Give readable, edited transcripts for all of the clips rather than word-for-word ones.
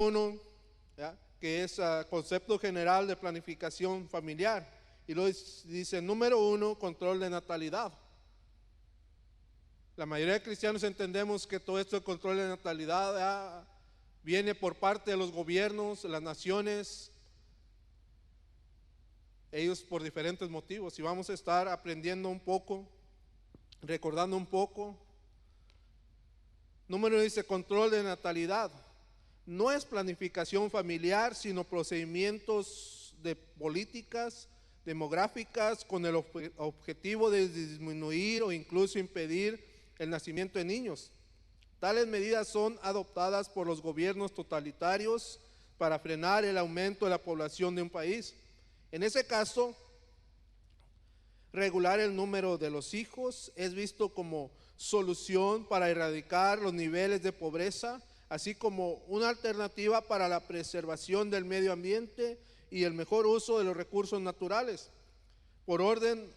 uno, ¿ya?, que es concepto general de planificación familiar. Y luego dice, número 1, control de natalidad. La mayoría de cristianos entendemos que todo esto de control de natalidad viene por parte de los gobiernos, las naciones, ellos por diferentes motivos. Y vamos a estar aprendiendo un poco, recordando un poco. Número 1 dice control de natalidad. No es planificación familiar, sino procedimientos de políticas demográficas con el objetivo de disminuir o incluso impedir el nacimiento de niños. Tales medidas son adoptadas por los gobiernos totalitarios para frenar el aumento de la población de un país. En ese caso, regular el número de los hijos es visto como solución para erradicar los niveles de pobreza, así como una alternativa para la preservación del medio ambiente y el mejor uso de los recursos naturales. Por orden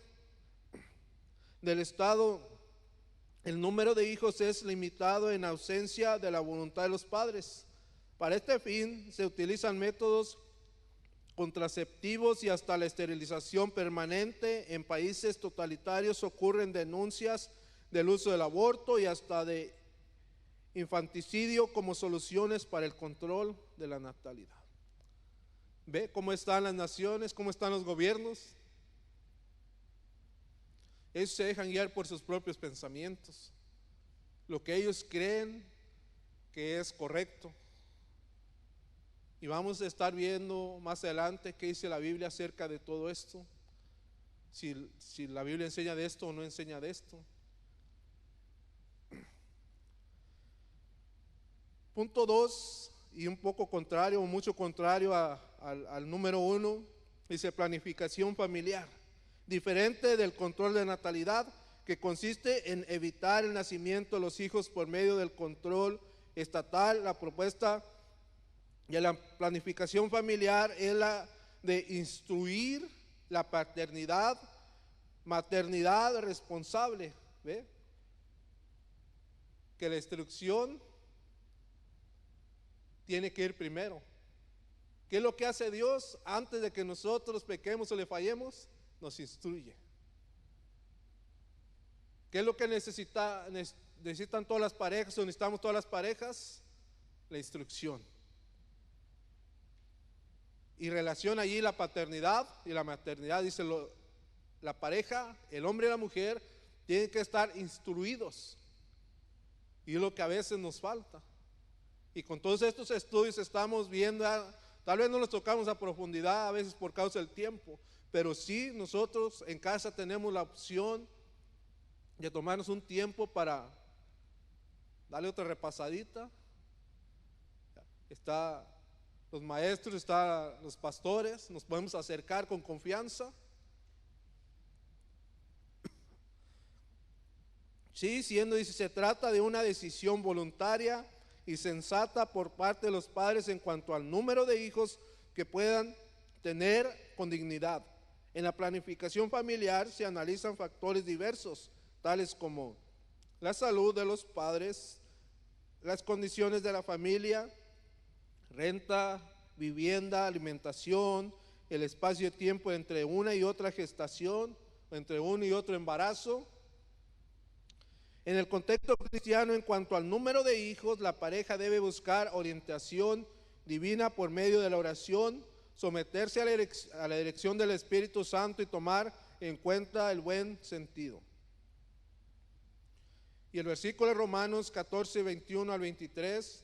del Estado, el número de hijos es limitado en ausencia de la voluntad de los padres. Para este fin se utilizan métodos contraceptivos y hasta la esterilización permanente. En países totalitarios ocurren denuncias del uso del aborto y hasta de infanticidio como soluciones para el control de la natalidad. ¿Ve cómo están las naciones? ¿Cómo están los gobiernos? Ellos se dejan guiar por sus propios pensamientos, lo que ellos creen que es correcto. Y vamos a estar viendo más adelante qué dice la Biblia acerca de todo esto, si la Biblia enseña de esto o no enseña de esto. Punto 2, y un poco contrario, o mucho contrario al número 1, dice planificación familiar. Diferente del control de natalidad, que consiste en evitar el nacimiento de los hijos por medio del control estatal. La propuesta de la planificación familiar es la de instruir la paternidad, maternidad responsable. ¿Ve? Que la instrucción tiene que ir primero. ¿Qué es lo que hace Dios antes de que nosotros pequemos o le fallemos? Nos instruye. ¿Qué es lo que necesitan todas las parejas o necesitamos todas las parejas? La instrucción. Y relaciona allí la paternidad y la maternidad. Dice la pareja, el hombre y la mujer tienen que estar instruidos. Y es lo que a veces nos falta. Y con todos estos estudios estamos viendo, tal vez no los tocamos a profundidad a veces por causa del tiempo, pero sí nosotros en casa tenemos la opción de tomarnos un tiempo para darle otra repasadita. Está los maestros, están los pastores, nos podemos acercar con confianza. Sí, dice, se trata de una decisión voluntaria y sensata por parte de los padres en cuanto al número de hijos que puedan tener con dignidad. En la planificación familiar se analizan factores diversos, tales como la salud de los padres, las condiciones de la familia, renta, vivienda, alimentación, el espacio de tiempo entre una y otra gestación, entre uno y otro embarazo. En el contexto cristiano, en cuanto al número de hijos, la pareja debe buscar orientación divina por medio de la oración, someterse a la dirección del Espíritu Santo y tomar en cuenta el buen sentido. Y el versículo de Romanos 14, 21 al 23,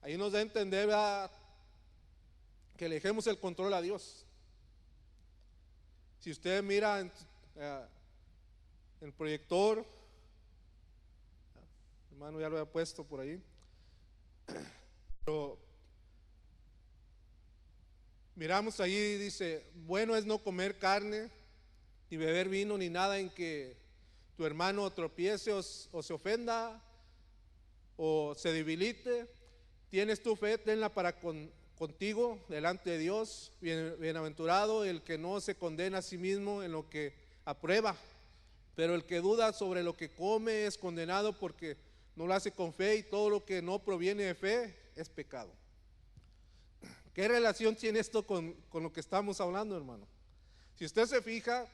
ahí nos da a entender que le dejemos el control a Dios. Si usted mira el proyector, hermano ya lo había puesto por ahí, pero miramos ahí, dice, bueno es no comer carne, ni beber vino, ni nada en que tu hermano tropiece o se ofenda o se debilite. Tienes tu fe, tenla para contigo delante de Dios. Bienaventurado el que no se condena a sí mismo en lo que aprueba, pero el que duda sobre lo que come es condenado porque no lo hace con fe, y todo lo que no proviene de fe es pecado. ¿Qué relación tiene esto con lo que estamos hablando, hermano? Si usted se fija,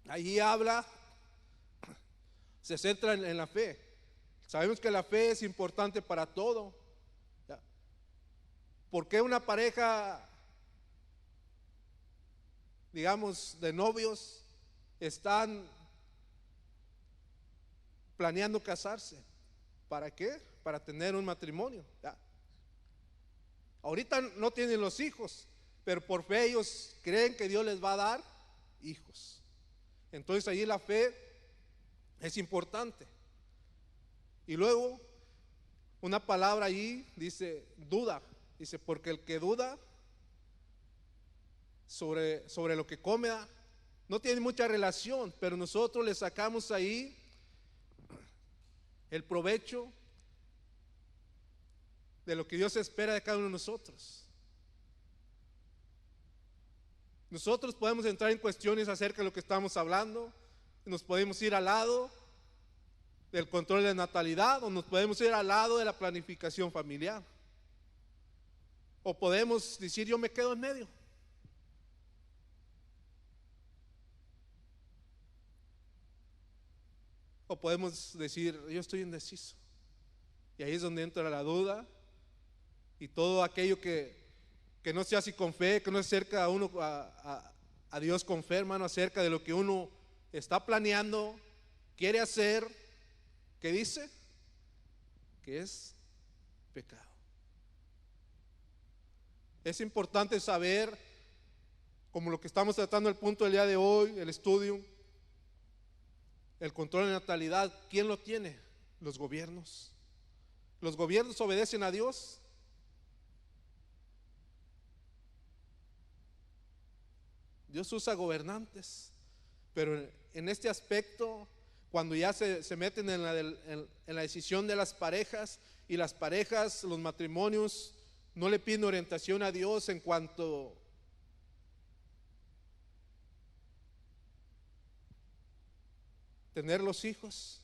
allí habla, se centra en la fe. Sabemos que la fe es importante para todo. ¿Por qué una pareja, digamos, de novios están planeando casarse? ¿Para qué? Para tener un matrimonio. ¿Ya? Ahorita no tienen los hijos, pero por fe ellos creen que Dios les va a dar hijos. Entonces allí la fe es importante. Y luego una palabra allí dice duda. Dice, porque el que duda sobre lo que come no tiene mucha relación, pero nosotros le sacamos ahí el provecho de lo que Dios espera de cada uno de nosotros. Nosotros podemos entrar en cuestiones acerca de lo que estamos hablando, nos podemos ir al lado del control de natalidad, o nos podemos ir al lado de la planificación familiar, o podemos decir yo me quedo en medio. O podemos decir yo estoy indeciso. Y ahí es donde entra la duda y todo aquello que no se hace con fe, que no se acerca a uno a Dios con fe, hermano, acerca de lo que uno está planeando, quiere hacer. ¿Qué dice? Que es pecado. Es importante saber, como lo que estamos tratando el punto del día de hoy, el estudio, el control de natalidad, ¿quién lo tiene? Los gobiernos. ¿Los gobiernos obedecen a Dios? Dios usa gobernantes, pero en este aspecto, cuando ya se meten en la decisión de las parejas, y las parejas, los matrimonios, no le piden orientación a Dios en cuanto tener los hijos,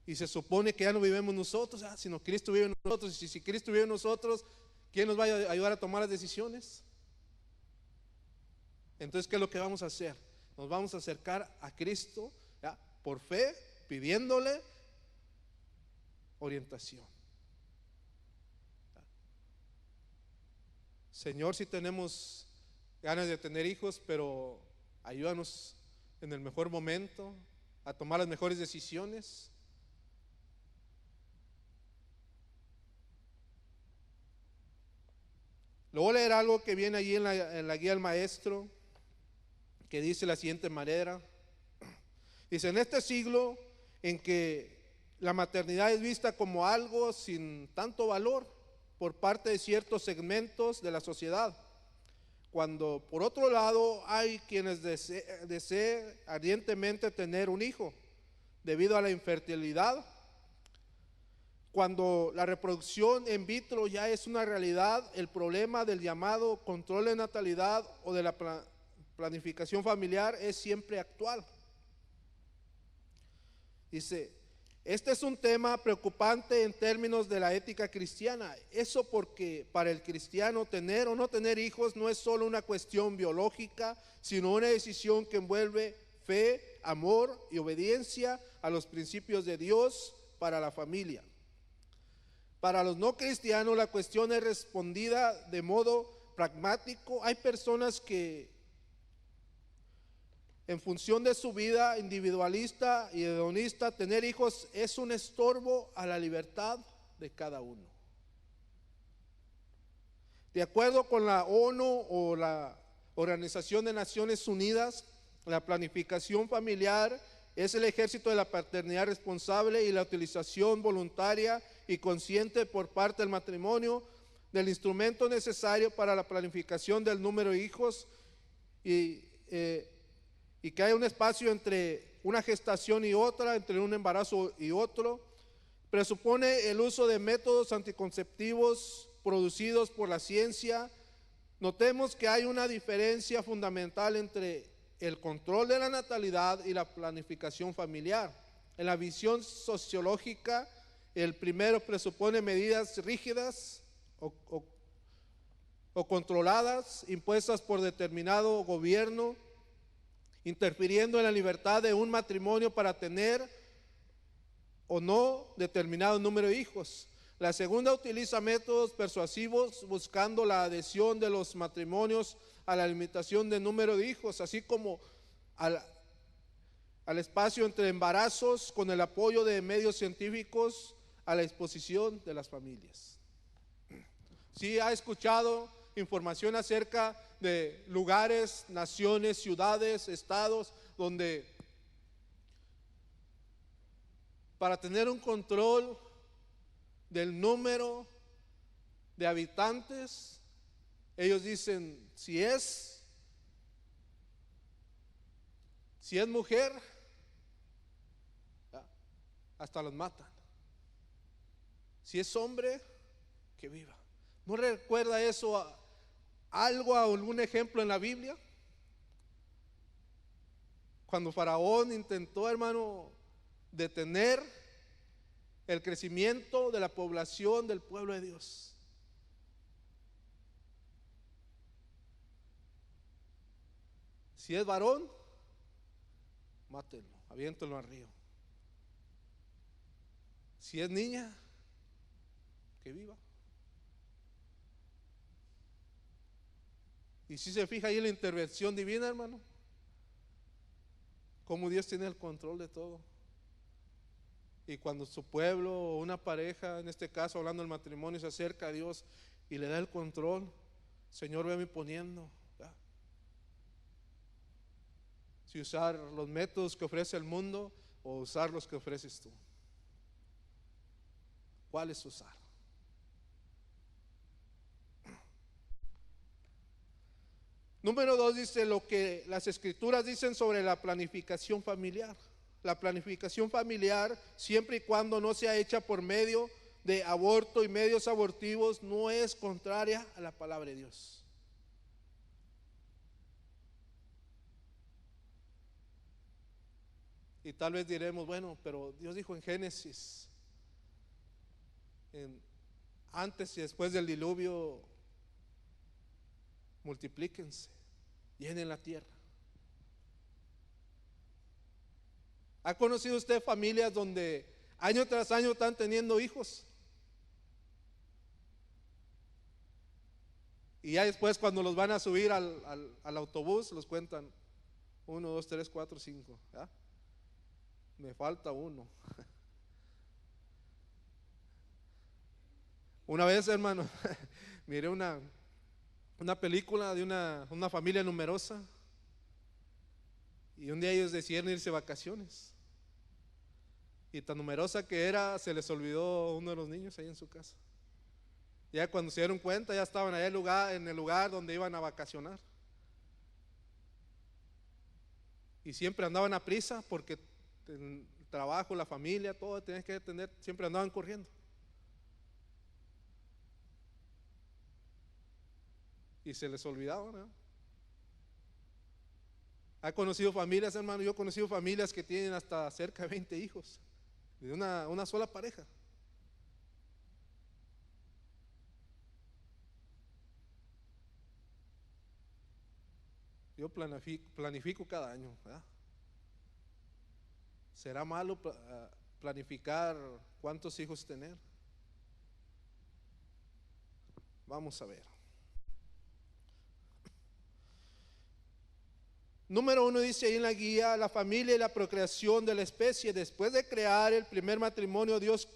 y se supone que ya no vivimos nosotros, sino Cristo vive en nosotros. Y si Cristo vive en nosotros, ¿quién nos va a ayudar a tomar las decisiones? Entonces, ¿qué es lo que vamos a hacer? Nos vamos a acercar a Cristo, ¿ya?, por fe, pidiéndole orientación. Señor, si tenemos ganas de tener hijos, pero ayúdanos en el mejor momento a tomar las mejores decisiones. Le voy a leer algo que viene allí en la guía del maestro, que dice de la siguiente manera. Dice, en este siglo en que la maternidad es vista como algo sin tanto valor por parte de ciertos segmentos de la sociedad, cuando por otro lado hay quienes deseen ardientemente tener un hijo debido a la infertilidad, cuando la reproducción in vitro ya es una realidad, el problema del llamado control de natalidad o de la planificación familiar es siempre actual. Dice, este es un tema preocupante en términos de la ética cristiana. Eso porque para el cristiano tener o no tener hijos no es solo una cuestión biológica, sino una decisión que envuelve fe, amor y obediencia a los principios de Dios para la familia. Para los no cristianos la cuestión es respondida de modo pragmático. Hay personas que en función de su vida individualista y hedonista, tener hijos es un estorbo a la libertad de cada uno. De acuerdo con la ONU o la Organización de Naciones Unidas, la planificación familiar es el ejercicio de la paternidad responsable y la utilización voluntaria y consciente por parte del matrimonio del instrumento necesario para la planificación del número de hijos y que haya un espacio entre una gestación y otra, entre un embarazo y otro. Presupone el uso de métodos anticonceptivos producidos por la ciencia. Notemos que hay una diferencia fundamental entre el control de la natalidad y la planificación familiar. En la visión sociológica, el primero presupone medidas rígidas o controladas, impuestas por determinado gobierno, interfiriendo en la libertad de un matrimonio para tener o no determinado número de hijos. La segunda utiliza métodos persuasivos buscando la adhesión de los matrimonios a la limitación de número de hijos, así como al espacio entre embarazos, con el apoyo de medios científicos a la exposición de las familias. Sí ha escuchado información acerca de lugares, naciones, ciudades, estados, donde para tener un control del número de habitantes, ellos dicen, si es mujer, hasta los matan. Si es hombre, que viva. ¿No recuerda eso algún ejemplo en la Biblia? Cuando Faraón intentó, hermano, detener el crecimiento de la población del pueblo de Dios. Si es varón, mátenlo, aviéntenlo al río. Si es niña, que viva. Y si se fija ahí en la intervención divina, hermano, cómo Dios tiene el control de todo. Y cuando su pueblo o una pareja, en este caso hablando del matrimonio, se acerca a Dios y le da el control, Señor, veme poniendo. Si usar los métodos que ofrece el mundo o usar los que ofreces tú. ¿Cuál es usar? Número 2 dice lo que las escrituras dicen sobre la planificación familiar. La planificación familiar, siempre y cuando no sea hecha por medio de aborto y medios abortivos, no es contraria a la palabra de Dios. Y tal vez diremos, bueno, pero Dios dijo en Génesis, antes y después del diluvio, multiplíquense, llenen la tierra. ¿Ha conocido usted familias donde año tras año están teniendo hijos? Y ya después cuando los van a subir al autobús, los cuentan 1, 2, 3, 4, 5. Me falta uno. Una vez, hermano, miré una película de una familia numerosa. Y un día ellos decidieron irse de vacaciones. Y tan numerosa que era, se les olvidó uno de los niños ahí en su casa. Ya cuando se dieron cuenta, ya estaban allá en el lugar donde iban a vacacionar. Y siempre andaban a prisa porque el trabajo, la familia, todo tenían que atender, siempre andaban corriendo. Y se les olvidaba, ¿no? ¿Ha conocido familias, hermano? Yo he conocido familias que tienen hasta cerca de 20 hijos, de una sola pareja. Yo planifico cada año, ¿verdad? ¿Será malo planificar cuántos hijos tener? Vamos a ver. Número 1 dice ahí en la guía, la familia y la procreación de la especie. Después de crear el primer matrimonio, Dios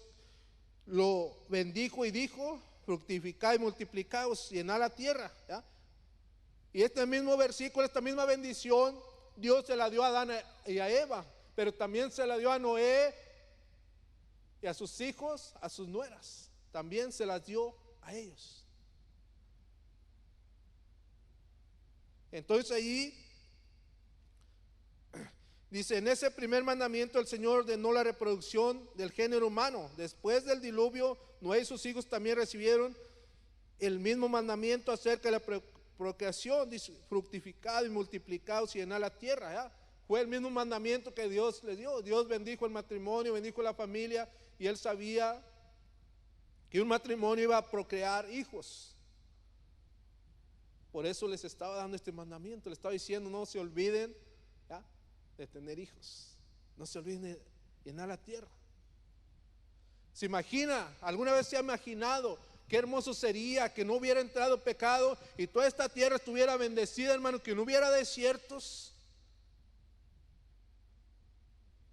lo bendijo y dijo, fructificad y multiplicaos, llenad la tierra, ¿ya? Y este mismo versículo, esta misma bendición, Dios se la dio a Adán y a Eva, pero también se la dio a Noé y a sus hijos, a sus nueras, también se las dio a ellos. Entonces ahí dice, en ese primer mandamiento el Señor ordenó la reproducción del género humano. Después del diluvio, Noé y sus hijos también recibieron el mismo mandamiento acerca de la procreación. Dice, fructificado y multiplicado y llenad la tierra, ¿ya? Fue el mismo mandamiento que Dios le dio. Dios bendijo el matrimonio, bendijo la familia, y Él sabía que un matrimonio iba a procrear hijos. Por eso les estaba dando este mandamiento. Les estaba diciendo: no se olviden, ¿ya?, de tener hijos. No se olviden de llenar la tierra. ¿Se imagina? ¿Alguna vez se ha imaginado qué hermoso sería que no hubiera entrado pecado y toda esta tierra estuviera bendecida, hermano? Que no hubiera desiertos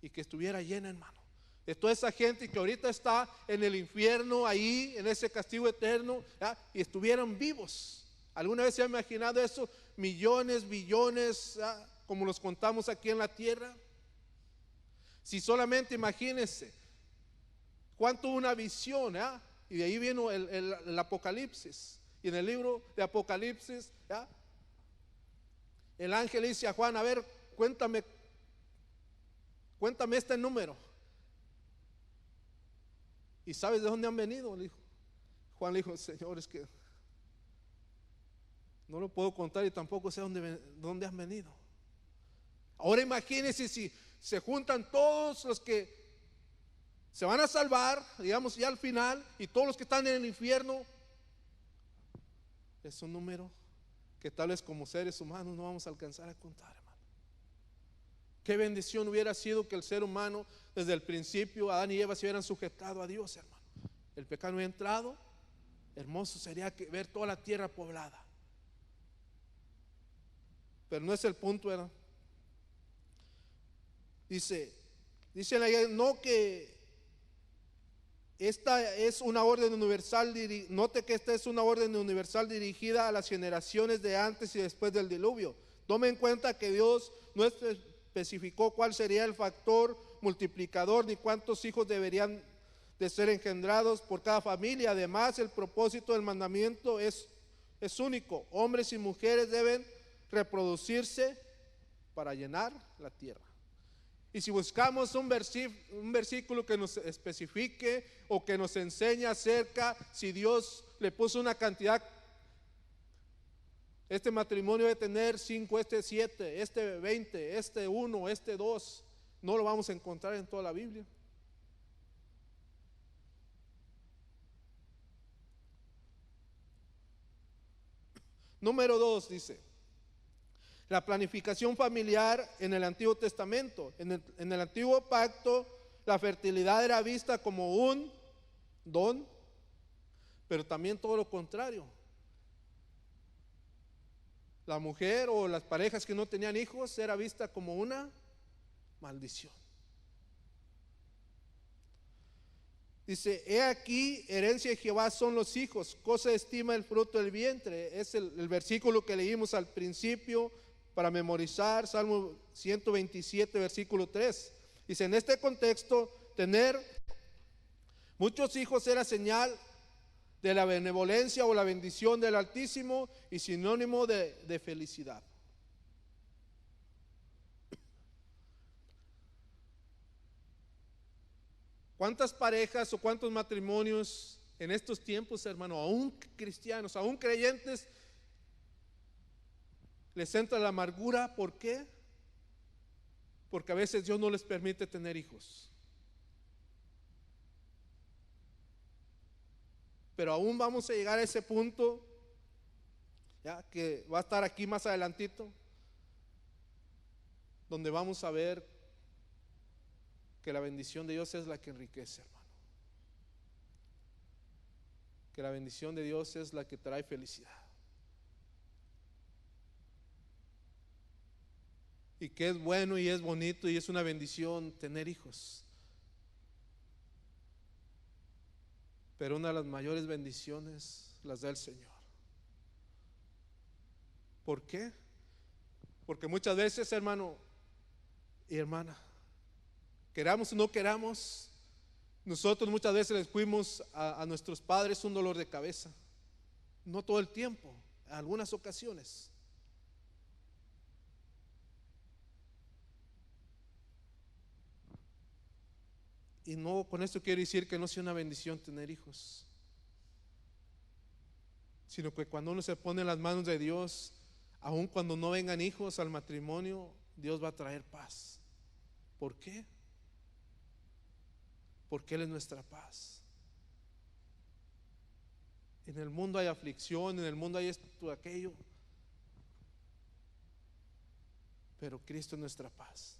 y que estuviera llena, hermano, de toda esa gente que ahorita está en el infierno, ahí en ese castigo eterno, ¿ya?, y estuvieran vivos. ¿Alguna vez se ha imaginado eso? Millones, billones, ¿ya?, como los contamos aquí en la tierra. Si solamente imagínense Juan tuvo una visión, ¿ya?, y de ahí vino el Apocalipsis. Y en el libro de Apocalipsis, ¿ya?, el ángel dice a Juan: a ver, cuéntame este número. ¿Y sabes de dónde han venido?, le dijo. Juan le dijo: Señor, es que no lo puedo contar y tampoco sé dónde han venido. Ahora imagínense si se juntan todos los que se van a salvar, digamos, ya al final, y todos los que están en el infierno. Es un número que tal vez como seres humanos no vamos a alcanzar a contar, hermano. Qué bendición hubiera sido que el ser humano, desde el principio, Adán y Eva se hubieran sujetado a Dios, hermano. El pecado no había entrado. Hermoso sería ver toda la tierra poblada. Pero no es el punto, ¿verdad? Dice en la guía, no que esta es una orden universal. Note que esta es una orden universal dirigida a las generaciones de antes y después del diluvio. Tome en cuenta que Dios no especificó cuál sería el factor multiplicador ni cuántos hijos deberían de ser engendrados por cada familia. Además, el propósito del mandamiento es único. Hombres y mujeres deben reproducirse para llenar la tierra. Y si buscamos un versículo que nos especifique o que nos enseñe acerca si Dios le puso una cantidad, este matrimonio debe tener 5, este 7, este 20, este 1, este 2, no lo vamos a encontrar en toda la Biblia. Número 2 dice: la planificación familiar en el Antiguo Testamento. En el Antiguo Pacto, la fertilidad era vista como un don, pero también todo lo contrario. La mujer o las parejas que no tenían hijos era vista como una maldición. Dice: he aquí, herencia de Jehová son los hijos, cosa estima el fruto del vientre. Es el versículo que leímos al principio para memorizar, Salmo 127, versículo 3. Dice: en este contexto, tener muchos hijos era señal de la benevolencia o la bendición del Altísimo y sinónimo de felicidad. ¿Cuántas parejas o cuántos matrimonios en estos tiempos, hermano, aún cristianos, aún creyentes, les entra la amargura? ¿Por qué? Porque a veces Dios no les permite tener hijos. Pero aún vamos a llegar a ese punto, ya que va a estar aquí más adelantito, donde vamos a ver que la bendición de Dios es la que enriquece, hermano. Que la bendición de Dios es la que trae felicidad. Y que es bueno y es bonito y es una bendición tener hijos. Pero una de las mayores bendiciones las da el Señor. ¿Por qué? Porque muchas veces, hermano y hermana, queramos o no queramos, nosotros muchas veces les fuimos a nuestros padres un dolor de cabeza. No todo el tiempo, en algunas ocasiones. Y no, con esto quiero decir que no sea una bendición tener hijos, sino que cuando uno se pone en las manos de Dios, aun cuando no vengan hijos al matrimonio, Dios va a traer paz. ¿Por qué? Porque Él es nuestra paz. En el mundo hay aflicción, en el mundo hay esto, aquello, pero Cristo es nuestra paz.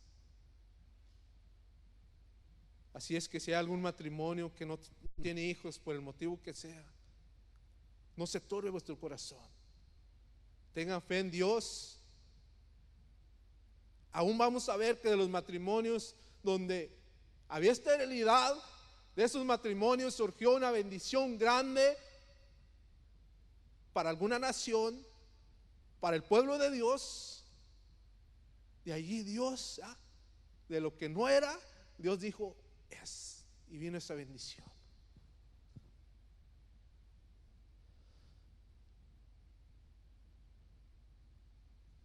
Así es que si hay algún matrimonio que no tiene hijos por el motivo que sea, no se turbe vuestro corazón. Tengan fe en Dios. Aún vamos a ver que de los matrimonios donde había esterilidad, de esos matrimonios surgió una bendición grande para alguna nación, para el pueblo de Dios. De allí Dios, de lo que no era, Dios dijo es, y vino esa bendición.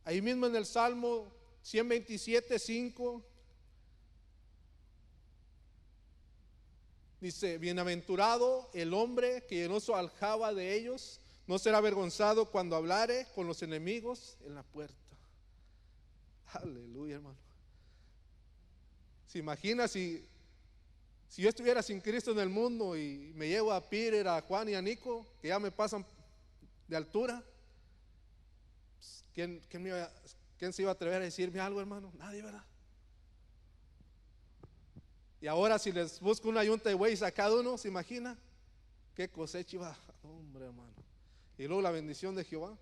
Ahí mismo en el Salmo 127:5 dice: bienaventurado el hombre que llenó su aljaba de ellos, no será avergonzado cuando hablare con los enemigos en la puerta. Aleluya, hermano. ¿Se imagina si yo estuviera sin Cristo en el mundo y me llevo a Peter, a Juan y a Nico, que ya me pasan de altura? ¿Quién se iba a atrever a decirme algo, hermano? Nadie, ¿verdad? Y ahora si les busco una yunta de bueyes a cada uno, ¿se imagina? ¿Qué cosecha iba? Hombre, hermano. Y luego la bendición de Jehová.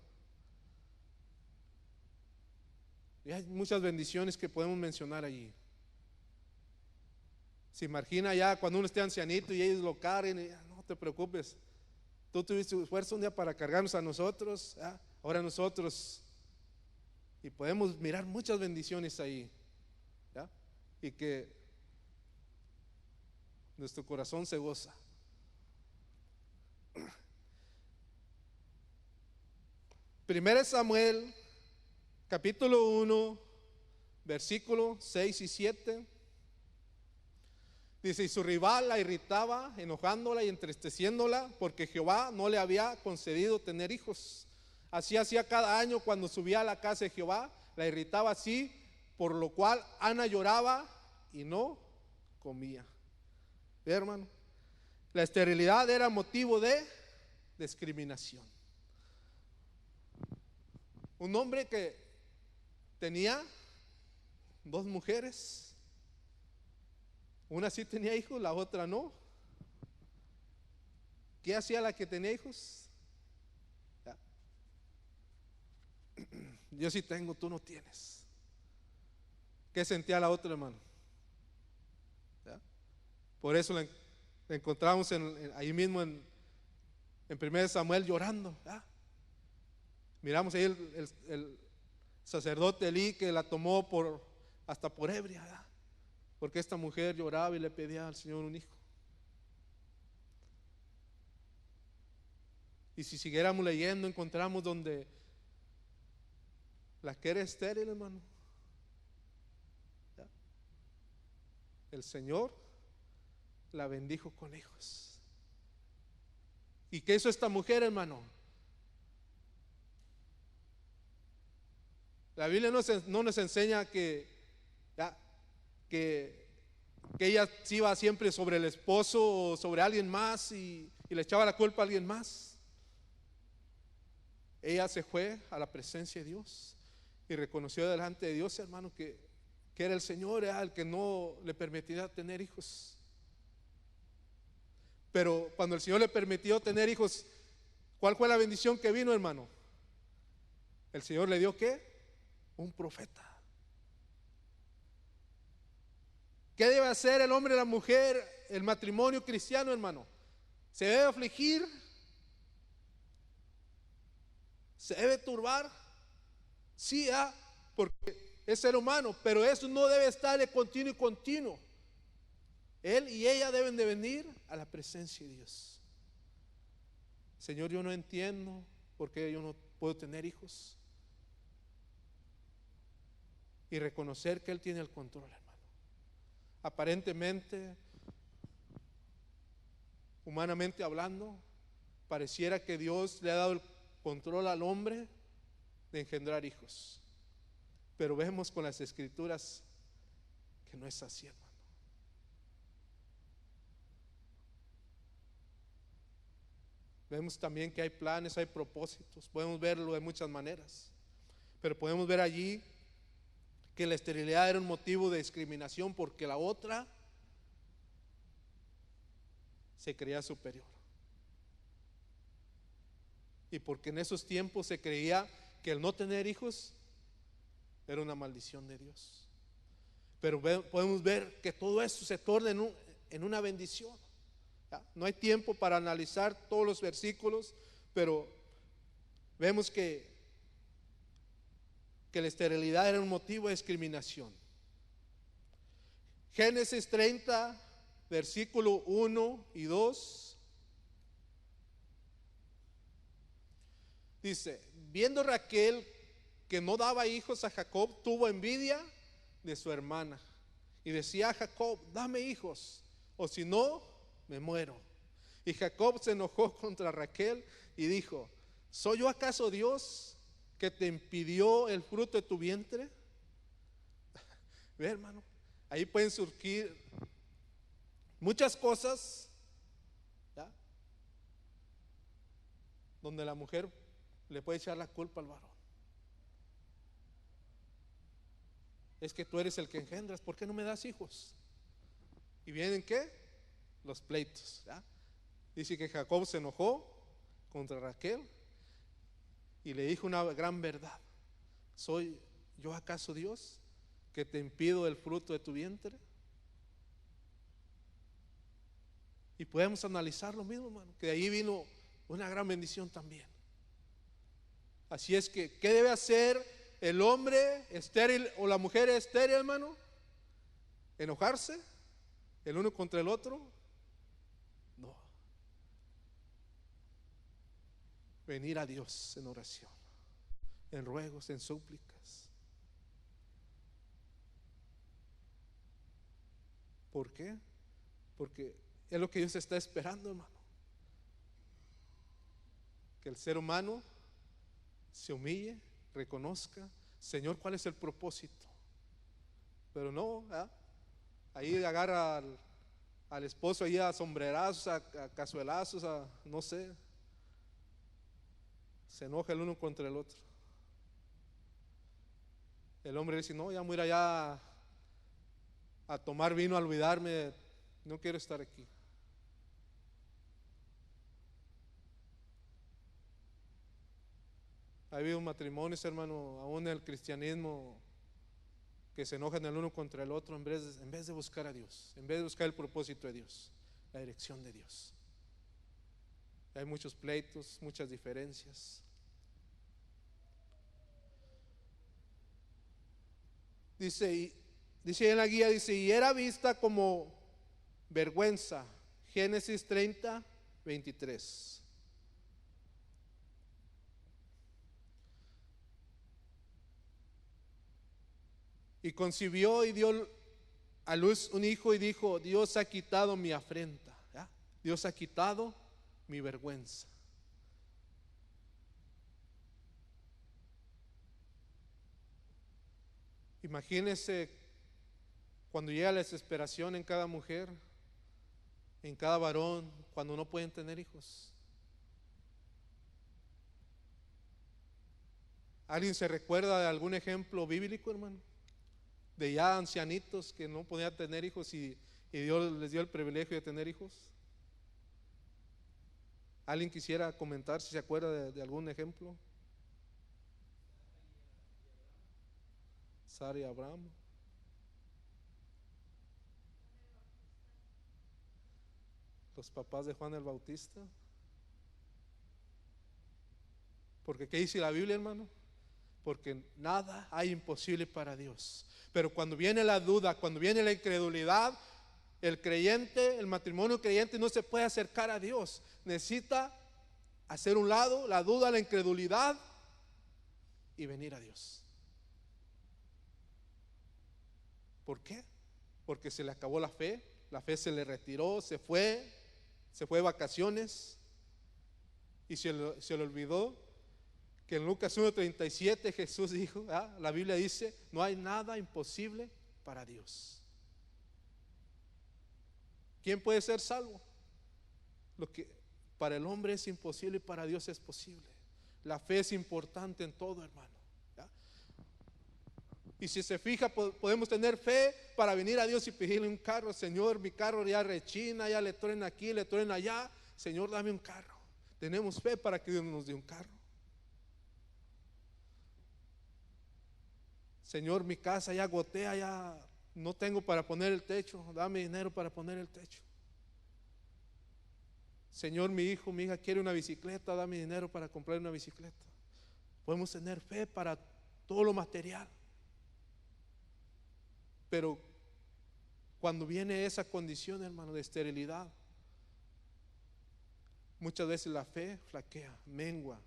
Y hay muchas bendiciones que podemos mencionar allí. Se imagina ya cuando uno esté ancianito y ellos lo carguen, y no te preocupes, tú tuviste esfuerzo un día para cargarnos a nosotros, ahora nosotros, y podemos mirar muchas bendiciones ahí, ¿ya? Y que nuestro corazón se goza. Primera Samuel capítulo 1 versículo 6 y 7 dice: y su rival la irritaba, enojándola y entristeciéndola, porque Jehová no le había concedido tener hijos. Así hacía cada año cuando subía a la casa de Jehová, la irritaba así, por lo cual Ana lloraba y no comía. ¿Ve, hermano? La esterilidad era motivo de discriminación. Un hombre que tenía 2 mujeres, una sí tenía hijos, la otra no. ¿Qué hacía la que tenía hijos? Yo sí tengo, tú no tienes. ¿Qué sentía la otra, hermano? ¿Ya? Por eso la encontramos ahí mismo en 1 Samuel llorando. ¿Ya? Miramos ahí el sacerdote Elí que la tomó hasta por ebria, ¿ya? Porque esta mujer lloraba y le pedía al Señor un hijo. Y si siguiéramos leyendo, encontramos donde la que era estéril, hermano, ¿ya? El Señor la bendijo con hijos. ¿Y qué hizo esta mujer, hermano? La Biblia no nos enseña que ella se iba siempre sobre el esposo o sobre alguien más y le echaba la culpa a alguien más. Ella se fue a la presencia de Dios y reconoció delante de Dios, hermano, que era el Señor, era el que no le permitía tener hijos. Pero cuando el Señor le permitió tener hijos, ¿cuál fue la bendición que vino, hermano? El Señor le dio ¿qué? Un profeta. ¿Qué debe hacer el hombre y la mujer, el matrimonio cristiano, hermano? ¿Se debe afligir? ¿Se debe turbar? Sí, porque es ser humano, pero eso no debe estar de continuo y continuo. Él y ella deben de venir a la presencia de Dios. Señor, yo no entiendo por qué yo no puedo tener hijos. Y reconocer que Él tiene el control, hermano. Aparentemente, humanamente hablando, pareciera que Dios le ha dado el control al hombre de engendrar hijos. Pero vemos con las escrituras que no es así, hermano. Vemos también que hay planes, hay propósitos. Podemos verlo de muchas maneras. Pero podemos ver allí que la esterilidad era un motivo de discriminación porque la otra se creía superior. Y porque en esos tiempos se creía que el no tener hijos era una maldición de Dios. Pero podemos ver que todo eso se torna en una bendición. ¿Ya? No hay tiempo para analizar todos los versículos, pero vemos que la esterilidad era un motivo de discriminación. Génesis 30, versículo 1 y 2. Dice: viendo Raquel que no daba hijos a Jacob, tuvo envidia de su hermana y decía a Jacob: dame hijos, o si no, me muero. Y Jacob se enojó contra Raquel y dijo: ¿soy yo acaso Dios que te impidió el fruto de tu vientre? Ve, hermano, ahí pueden surgir muchas cosas, ¿ya?, donde la mujer le puede echar la culpa al varón. Es que tú eres el que engendras, ¿por qué no me das hijos? ¿Y vienen qué? Los pleitos, ¿ya? Dice que Jacob se enojó contra Raquel y le dijo una gran verdad: ¿soy yo acaso Dios que te impido el fruto de tu vientre? Y podemos analizar lo mismo, hermano, que de ahí vino una gran bendición también. Así es que, ¿qué debe hacer el hombre estéril o la mujer estéril, hermano? ¿Enojarse el uno contra el otro? No. Venir a Dios en oración, en ruegos, en súplicas. ¿Por qué? Porque es lo que Dios está esperando, hermano. Que el ser humano se humille, reconozca: Señor, ¿cuál es el propósito? Pero no, ¿eh? Ahí agarra al esposo ahí a sombrerazos, a cazuelazos, a no sé. Se enoja el uno contra el otro. El hombre dice: no, ya voy a ir allá a tomar vino, a olvidarme, no quiero estar aquí. Ha habido matrimonios, hermano, aún en el cristianismo, que se enojan el uno contra el otro en vez de buscar a Dios, en vez de buscar el propósito de Dios, la dirección de Dios. Hay muchos pleitos, muchas diferencias. Dice en la guía, dice: y era vista como vergüenza. Génesis 30, 23. Y concibió y dio a luz un hijo y dijo: Dios ha quitado mi afrenta, ¿ya? Dios ha quitado mi vergüenza. Imagínense cuando llega la desesperación en cada mujer, en cada varón, cuando no pueden tener hijos. ¿Alguien se recuerda de algún ejemplo bíblico, hermano? De ya ancianitos que no podían tener hijos y Dios les dio el privilegio de tener hijos. ¿Alguien quisiera comentar si se acuerda de algún ejemplo? Sara y Abraham. Los papás de Juan el Bautista. Porque ¿qué dice la Biblia, hermano? Porque nada hay imposible para Dios. Pero cuando viene la duda, cuando viene la incredulidad, el creyente, el matrimonio creyente no se puede acercar a Dios. Necesita hacer un lado la duda, la incredulidad y venir a Dios. ¿Por qué? Porque se le acabó la fe se le retiró, se fue de vacaciones y se le olvidó que en Lucas 1:37 Jesús dijo, la Biblia dice, no hay nada imposible para Dios. ¿Quién puede ser salvo? Lo que para el hombre es imposible, para Dios es posible. La fe es importante en todo, hermano. Y si se fija, podemos tener fe para venir a Dios y pedirle un carro. Señor, mi carro ya rechina, ya le truena aquí, le truena allá. Señor, dame un carro. Tenemos fe para que Dios nos dé un carro. Señor, mi casa ya gotea, ya no tengo para poner el techo. Dame dinero para poner el techo. Señor, mi hijo, mi hija quiere una bicicleta, dame dinero para comprar una bicicleta. Podemos tener fe para todo lo material. Pero cuando viene esa condición, hermano, de esterilidad, muchas veces la fe flaquea, mengua.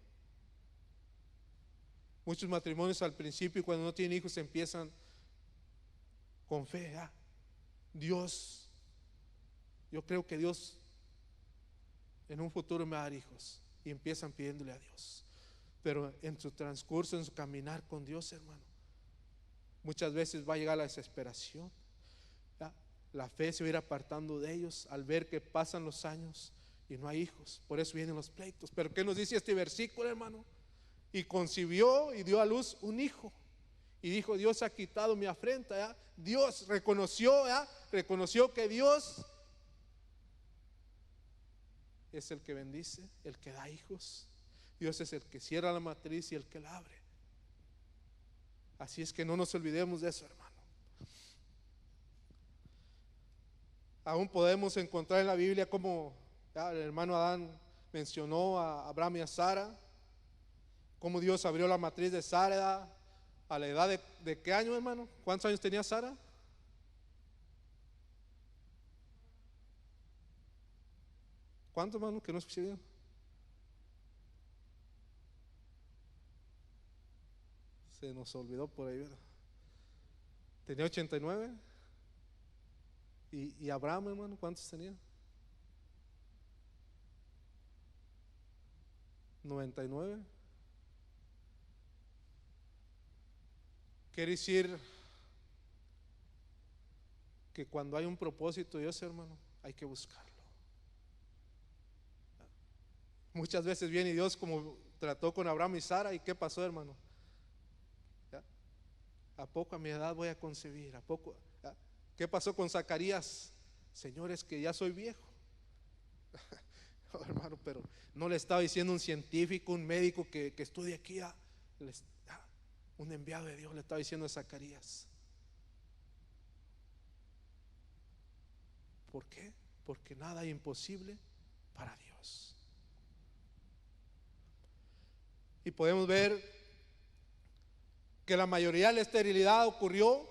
Muchos matrimonios al principio, cuando no tienen hijos, empiezan con fe. Dios, yo creo que Dios en un futuro me va a dar hijos. Y empiezan pidiéndole a Dios. Pero en su transcurso, en su caminar con Dios, hermano, muchas veces va a llegar la desesperación. La fe se va a ir apartando de ellos al ver que pasan los años y no hay hijos. Por eso vienen los pleitos. Pero ¿qué nos dice este versículo, hermano? Y concibió y dio a luz un hijo. Y dijo, Dios ha quitado mi afrenta. Dios reconoció que Dios es el que bendice, el que da hijos. Dios es el que cierra la matriz y el que la abre. Así es que no nos olvidemos de eso, hermano. Aún podemos encontrar en la Biblia como el hermano Adán mencionó a Abraham y a Sara, cómo Dios abrió la matriz de Sara a la edad de ¿qué año, hermano? ¿Cuántos años tenía Sara? ¿Cuántos, hermano? Que no escuché bien. Se nos olvidó por ahí, ¿verdad? Tenía 89. ¿Y Abraham, hermano, cuántos tenía? 99. Quiere decir que cuando hay un propósito de Dios, hermano, hay que buscarlo. Muchas veces viene Dios como trató con Abraham y Sara. ¿Y qué pasó, hermano? ¿A poco a mi edad voy a concebir? ¿A poco? ¿Qué pasó con Zacarías? Señor, es que ya soy viejo. Oh, hermano, pero no le estaba diciendo un científico, un médico que estudie aquí, un enviado de Dios le estaba diciendo a Zacarías. ¿Por qué? Porque nada es imposible para Dios. Y podemos ver que la mayoría de la esterilidad ocurrió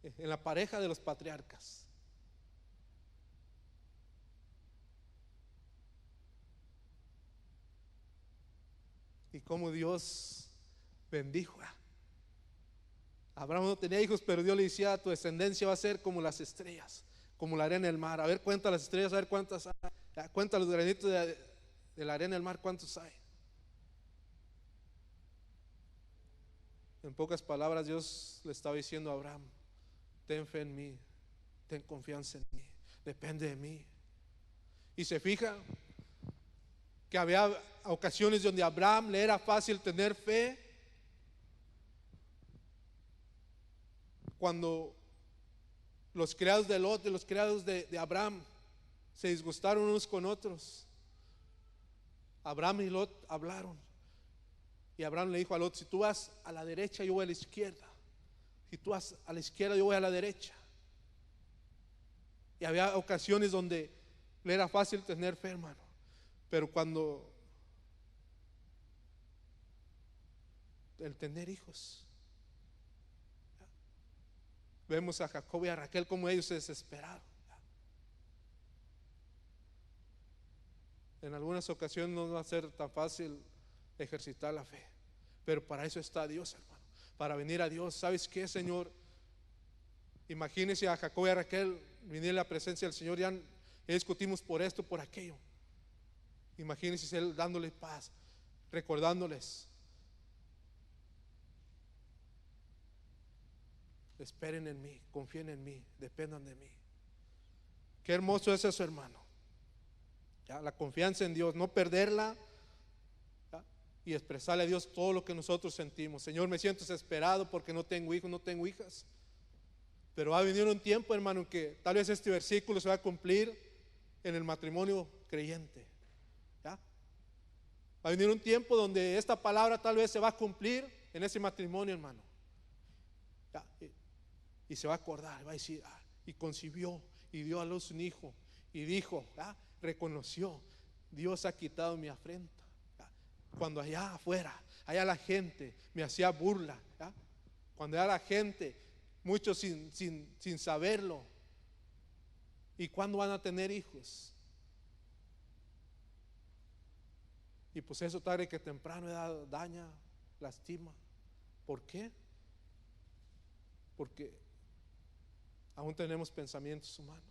en la pareja de los patriarcas. Y como Dios bendijo. Abraham no tenía hijos, pero Dios le decía, tu descendencia va a ser como las estrellas, como la arena del mar. A ver, cuenta las estrellas, a ver cuántas hay. Cuenta los granitos de la arena del mar, cuántos hay. En pocas palabras, Dios le estaba diciendo a Abraham, ten fe en mí, ten confianza en mí, depende de mí. Y se fija que había ocasiones donde a Abraham le era fácil tener fe cuando los criados de Lot y los criados de Abraham se disgustaron unos con otros. Abraham y Lot hablaron. Y Abraham le dijo a Lot, si tú vas a la derecha, yo voy a la izquierda. Si tú vas a la izquierda, yo voy a la derecha. Y había ocasiones donde le era fácil tener fe, hermano. Pero cuando el tener hijos, vemos a Jacob y a Raquel como ellos se desesperaron. En algunas ocasiones no va a ser tan fácil ejercitar la fe, pero para eso está Dios, hermano, para venir a Dios. ¿Sabes qué, Señor? Imagínense a Jacob y a Raquel venir en la presencia del Señor, ya discutimos por esto, por aquello. Imagínense él dándole paz. recordándoles: esperen en mí, confíen en mí, dependan de mí. Qué hermoso es eso, hermano. ¿Ya? La confianza en Dios, no perderla, ¿ya? Y expresarle a Dios todo lo que nosotros sentimos. Señor, me siento desesperado porque no tengo hijos, no tengo hijas. Pero va a venir un tiempo, hermano, en que tal vez este versículo se va a cumplir en el matrimonio creyente. ¿Ya? Va a venir un tiempo donde esta palabra tal vez se va a cumplir en ese matrimonio, hermano. ¿Ya? Y se va a acordar, va a decir: y concibió y dio a luz un hijo, y dijo, reconoció: Dios ha quitado mi afrenta. ¿Ya? Cuando allá afuera, allá la gente me hacía burla, ¿ya? Cuando allá la gente, muchos sin saberlo. ¿Y cuándo van a tener hijos? Y pues eso tarde que temprano daña, lastima. ¿Por qué? Porque aún tenemos pensamientos humanos.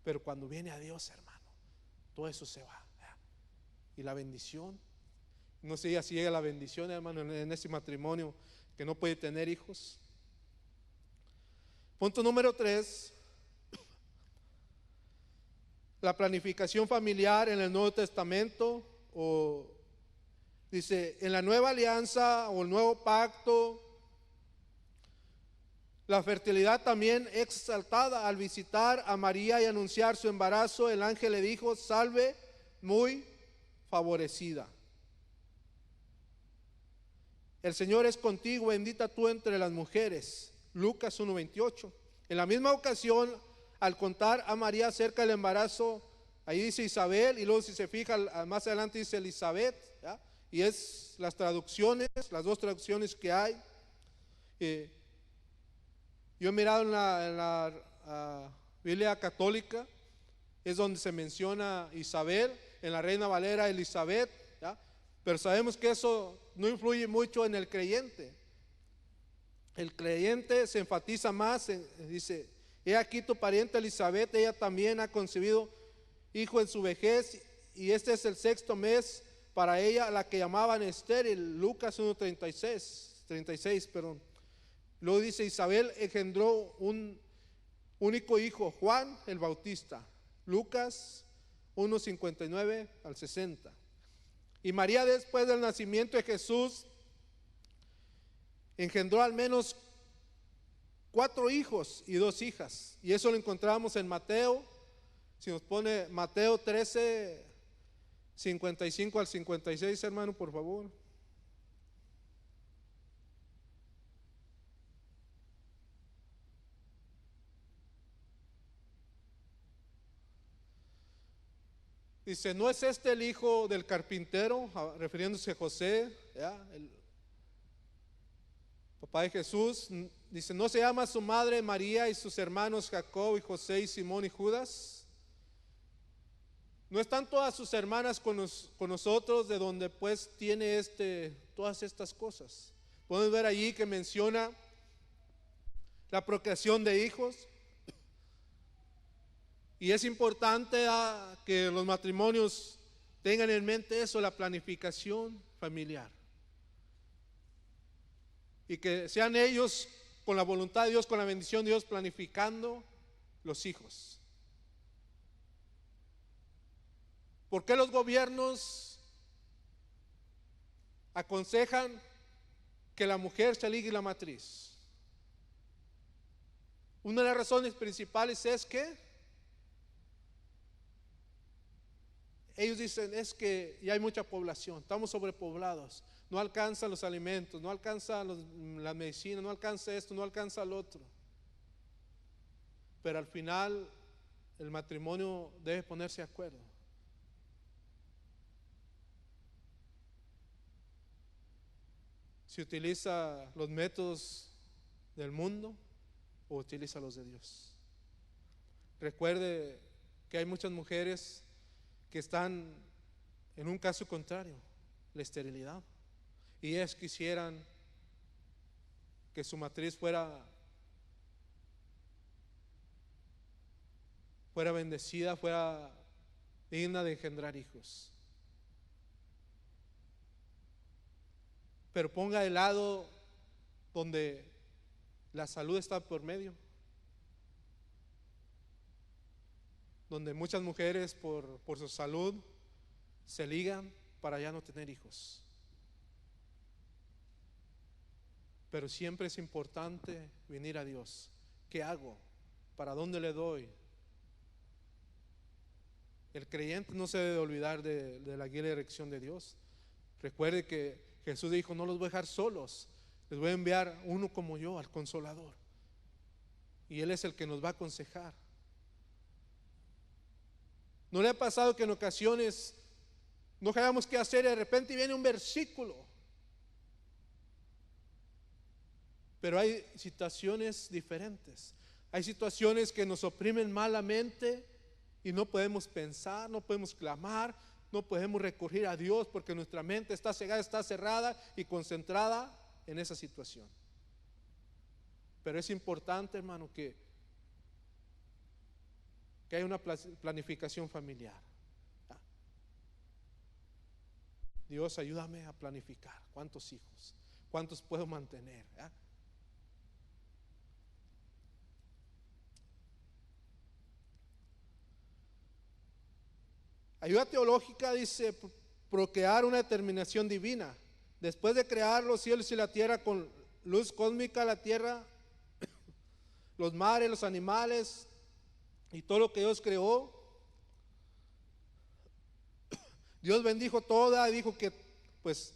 Pero cuando viene a Dios, hermano, todo eso se va. Y la bendición, no sé si llega la bendición, hermano, en ese matrimonio que no puede tener hijos. Punto número 3: la planificación familiar en el Nuevo Testamento, o dice, en la nueva alianza o el nuevo pacto, la fertilidad también exaltada. Al visitar a María y anunciar su embarazo, el ángel le dijo: salve, muy favorecida, el Señor es contigo, bendita tú entre las mujeres. Lucas 1:28. En la misma ocasión, al contar a María acerca del embarazo, ahí dice Isabel, y luego si se fija más adelante dice Elizabeth, ¿ya? Y es las traducciones, las dos traducciones que hay. Yo he mirado en la Biblia católica, es donde se menciona Isabel, en la Reina Valera Elizabeth, ¿ya? Pero sabemos que eso no influye mucho en el creyente. El creyente se enfatiza más, dice: he aquí tu pariente Elizabeth, ella también ha concebido hijo en su vejez, y este es el 6º mes para ella, la que llamaban estéril. Lucas 1:36, perdón. Luego dice: Isabel engendró un único hijo, Juan el Bautista. Lucas 1:59 al 60. Y María, después del nacimiento de Jesús, engendró al menos 4 hijos y 2 hijas. Y eso lo encontramos en Mateo. Si nos pone Mateo 13:55 al 56, hermano, por favor. Dice: ¿no es este el hijo del carpintero? Refiriéndose a José, ¿ya? El papá de Jesús. Dice: ¿no se llama su madre María y sus hermanos Jacob y José y Simón y Judas? ¿No están todas sus hermanas con nosotros, de donde pues tiene todas estas cosas? Podemos ver allí que menciona la procreación de hijos. Y es importante que los matrimonios tengan en mente eso, la planificación familiar. Y que sean ellos, con la voluntad de Dios, con la bendición de Dios, planificando los hijos. ¿Por qué los gobiernos aconsejan que la mujer se ligue la matriz? Una de las razones principales es que ellos dicen: es que ya hay mucha población, estamos sobrepoblados, no alcanzan los alimentos, no alcanza la medicina, no alcanza esto, no alcanza lo otro. Pero al final el matrimonio debe ponerse de acuerdo. Si utiliza los métodos del mundo o utiliza los de Dios. Recuerde que hay muchas mujeres que están en un caso contrario, la esterilidad, y ellas quisieran que su matriz fuera bendecida, fuera digna de engendrar hijos. pero ponga de lado donde la salud está por medio, donde muchas mujeres por su salud se ligan para ya no tener hijos. Pero siempre es importante venir a Dios. ¿Qué hago? ¿Para dónde le doy? El creyente no se debe olvidar de la guía y dirección de Dios. Recuerde que Jesús dijo: no los voy a dejar solos, les voy a enviar uno como yo, al Consolador. Y Él es el que nos va a aconsejar. ¿No le ha pasado que en ocasiones no sabemos qué hacer y de repente viene un versículo? Pero hay situaciones diferentes. Hay situaciones que nos oprimen malamente y no podemos pensar, no podemos clamar, no podemos recurrir a Dios porque nuestra mente está cegada, está cerrada y concentrada en esa situación. Pero es importante, hermano, que haya una planificación familiar. Dios, ayúdame a planificar. ¿Cuántos hijos? ¿Cuántos puedo mantener? Ayuda teológica dice: procrear una determinación divina. Después de crear los cielos y la tierra con luz cósmica, la tierra, los mares, los animales y todo lo que Dios creó, Dios bendijo toda y dijo que pues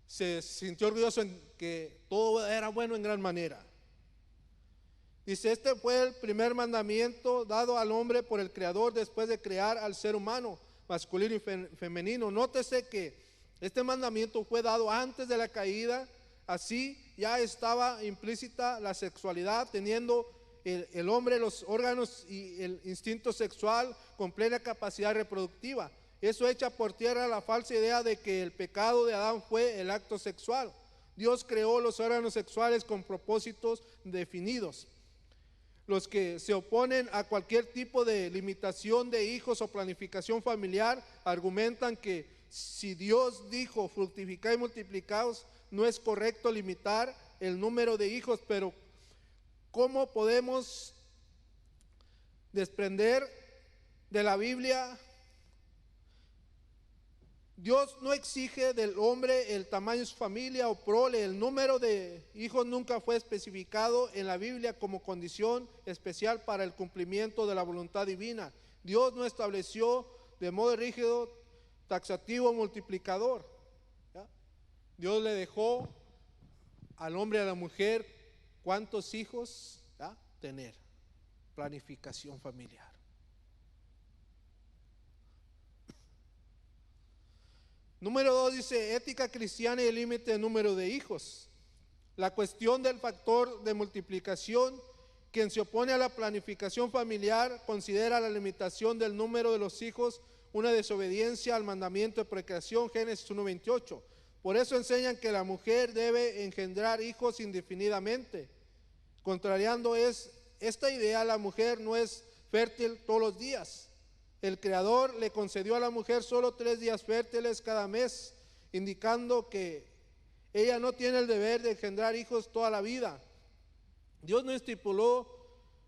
se sintió orgulloso en que todo era bueno en gran manera. Dice: este fue el primer mandamiento dado al hombre por el Creador después de crear al ser humano, masculino y femenino. Nótese que este mandamiento fue dado antes de la caída. Así ya estaba implícita la sexualidad, teniendo el hombre los órganos y el instinto sexual con plena capacidad reproductiva. Eso echa por tierra la falsa idea de que el pecado de Adán fue el acto sexual. Dios creó los órganos sexuales con propósitos definidos. Los que se oponen a cualquier tipo de limitación de hijos o planificación familiar argumentan que si Dios dijo fructificad y multiplicaos, no es correcto limitar el número de hijos. Pero ¿cómo podemos desprender de la Biblia? Dios no exige del hombre el tamaño de su familia o prole. El número de hijos nunca fue especificado en la Biblia como condición especial para el cumplimiento de la voluntad divina. Dios no estableció de modo rígido, taxativo, multiplicador. ¿Ya? Dios le dejó al hombre y a la mujer cuántos hijos tener. Planificación familiar. Número 2 dice: ética cristiana y el límite de número de hijos. La cuestión del factor de multiplicación. Quien se opone a la planificación familiar considera la limitación del número de los hijos una desobediencia al mandamiento de procreación, Génesis 1:28. Por eso enseñan que la mujer debe engendrar hijos indefinidamente. Contrariando esta idea, la mujer no es fértil todos los días. El Creador le concedió a la mujer solo 3 días fértiles cada mes, indicando que ella no tiene el deber de engendrar hijos toda la vida. Dios no estipuló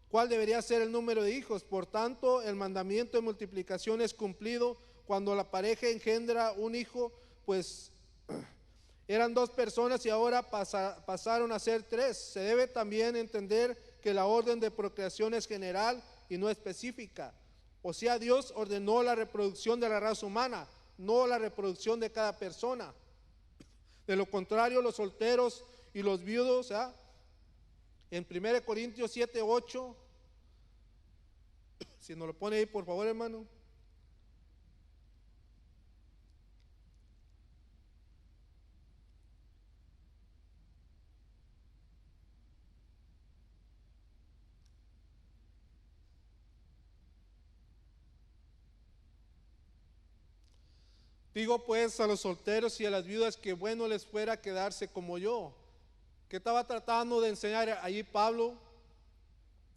cuál debería ser el número de hijos. Por tanto, el mandamiento de multiplicación es cumplido cuando la pareja engendra un hijo, pues eran 2 personas y ahora pasaron a ser 3. Se debe también entender que la orden de procreación es general y no específica. O sea, Dios ordenó la reproducción de la raza humana, no la reproducción de cada persona. De lo contrario, los solteros y los viudos, en 1 Corintios 7:8, si nos lo pone ahí por favor, hermano. Digo pues a los solteros y a las viudas que bueno les fuera quedarse como yo. ¿Qué estaba tratando de enseñar allí Pablo?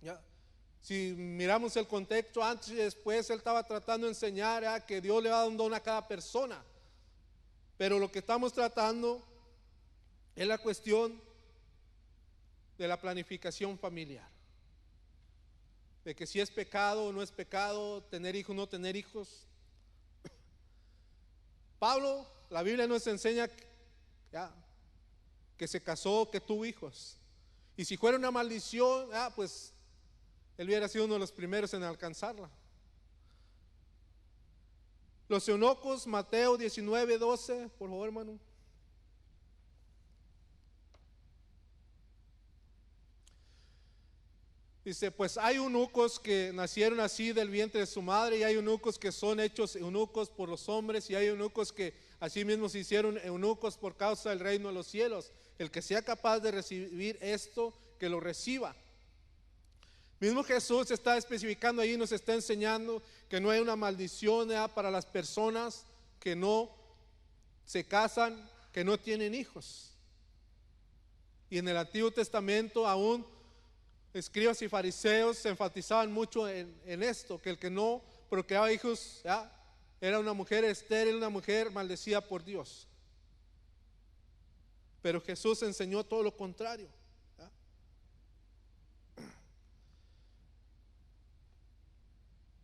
¿Ya? Si miramos el contexto antes y después, él estaba tratando de enseñar que Dios le va a dar un don a cada persona. Pero lo que estamos tratando es la cuestión de la planificación familiar. De que si es pecado o no es pecado, tener hijos o no tener hijos. Pablo, la Biblia nos enseña que se casó, que tuvo hijos. Y si fuera una maldición, pues él hubiera sido uno de los primeros en alcanzarla. Los eunucos, Mateo 19:12, por favor, hermano. Dice, pues hay eunucos que nacieron así del vientre de su madre, y hay eunucos que son hechos eunucos por los hombres, y hay eunucos que así mismo se hicieron eunucos por causa del reino de los cielos. El que sea capaz de recibir esto, que lo reciba. Mismo Jesús está especificando ahí, nos está enseñando que no hay una maldición para las personas que no se casan, que no tienen hijos. Y en el Antiguo Testamento aún escribas y fariseos se enfatizaban mucho en esto, que el que no procreaba hijos era una mujer estéril, una mujer maldecida por Dios. Pero Jesús enseñó todo lo contrario.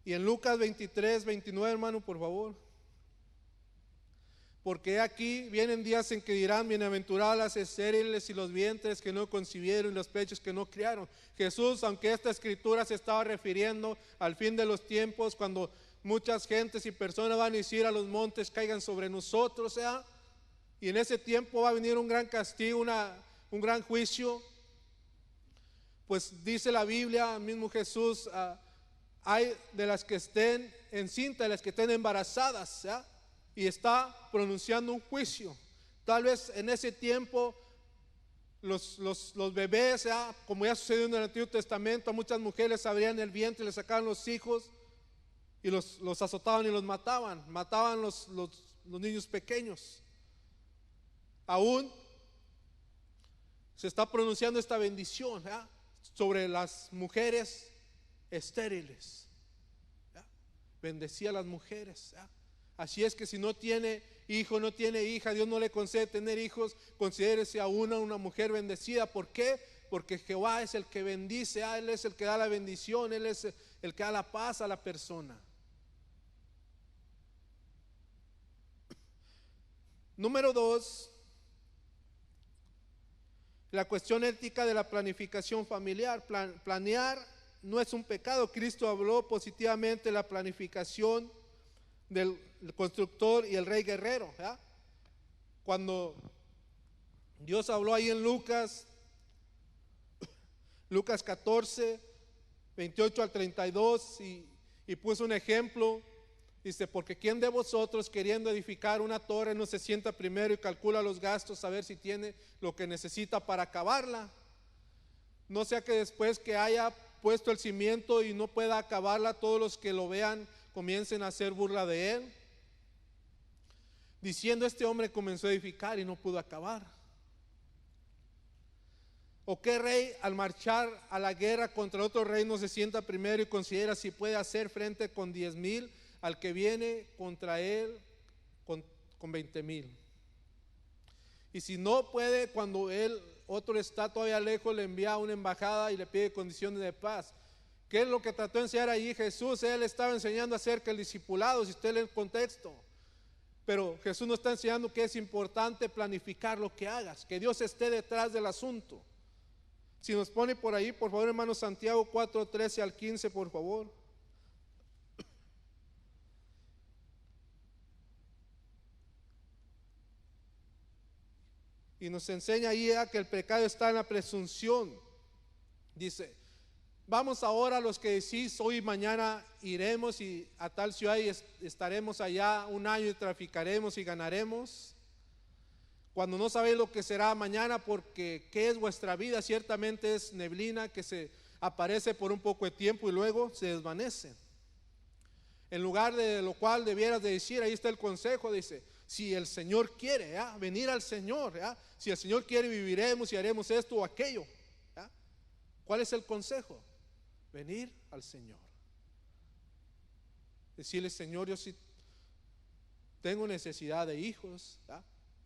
Y en Lucas 23:29, hermano, por favor. Porque aquí vienen días en que dirán, bienaventuradas las estériles y los vientres que no concibieron y los pechos que no criaron. Jesús, aunque esta escritura se estaba refiriendo al fin de los tiempos, cuando muchas gentes y personas van a decir a los montes caigan sobre nosotros, y en ese tiempo va a venir un gran castigo, un gran juicio. Pues dice la Biblia, mismo Jesús, hay de las que estén encintas, de las que estén embarazadas, y está pronunciando un juicio. Tal vez en ese tiempo los bebés, como ya sucedió en el Antiguo Testamento, a muchas mujeres abrían el vientre y les sacaban los hijos y los azotaban y los mataban los niños pequeños. Aún se está pronunciando esta bendición sobre las mujeres estériles. Bendecía a las mujeres. Así es que si no tiene hijo, no tiene hija, Dios no le concede tener hijos, considérese a una mujer bendecida. ¿Por qué? Porque Jehová es el que bendice, Él es el que da la bendición, Él es el que da la paz a la persona. Número 2, la cuestión ética de la planificación familiar. Planear no es un pecado. Cristo habló positivamente de la planificación del constructor y el rey guerrero. Cuando Dios habló ahí en Lucas 14, 28 al 32, y puso un ejemplo. Dice, porque ¿quién de vosotros queriendo edificar una torre no se sienta primero y calcula los gastos a ver si tiene lo que necesita para acabarla? No sea que después que haya puesto el cimiento y no pueda acabarla, todos los que lo vean comiencen a hacer burla de él. Diciendo, este hombre comenzó a edificar y no pudo acabar. ¿O qué rey al marchar a la guerra contra otro rey no se sienta primero y considera si puede hacer frente con 10,000 al que viene contra él con 20,000? Y si no puede, cuando otro está todavía lejos, le envía una embajada y le pide condiciones de paz. ¿Qué es lo que trató de enseñar allí Jesús? Él estaba enseñando acerca del discipulado, si usted lee el contexto. Pero Jesús nos está enseñando que es importante planificar lo que hagas, que Dios esté detrás del asunto. Si nos pone por ahí, por favor, hermano, Santiago 4:13 al 15, por favor. Y nos enseña ahí que el pecado está en la presunción. Dice, vamos ahora los que decís, hoy y mañana iremos y a tal ciudad y estaremos allá un año y traficaremos y ganaremos, cuando no sabéis lo que será mañana, porque ¿qué es vuestra vida? Ciertamente es neblina que se aparece por un poco de tiempo y luego se desvanece. En lugar de lo cual debieras de decir, ahí está el consejo, dice, si el Señor quiere, venir al Señor, si el Señor quiere, viviremos y haremos esto o aquello. ¿Cuál es el consejo? Venir al Señor. Decirle, Señor, yo sí tengo necesidad de hijos,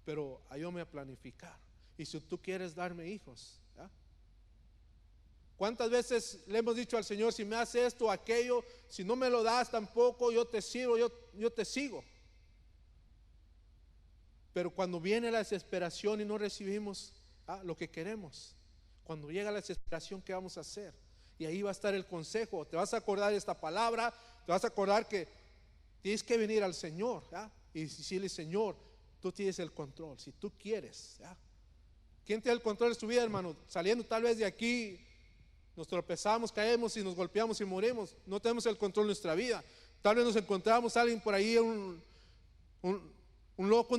pero ayúdame a planificar. y si tú quieres darme hijos. ¿Ya? ¿Cuántas veces le hemos dicho al Señor, si me hace esto o aquello, si no me lo das tampoco, yo te sirvo, yo te sigo? Pero cuando viene la desesperación y no recibimos lo que queremos, cuando llega la desesperación, ¿qué vamos a hacer? Y ahí va a estar el consejo. Te vas a acordar de esta palabra, te vas a acordar que tienes que venir al Señor, ¿ya? Y decirle, Señor, tú tienes el control, si tú quieres, ¿ya? ¿Quién tiene el control de tu vida, hermano? Saliendo tal vez de aquí, nos tropezamos, caemos y nos golpeamos y morimos. No tenemos el control de nuestra vida. Tal vez nos encontramos a alguien por ahí, un loco,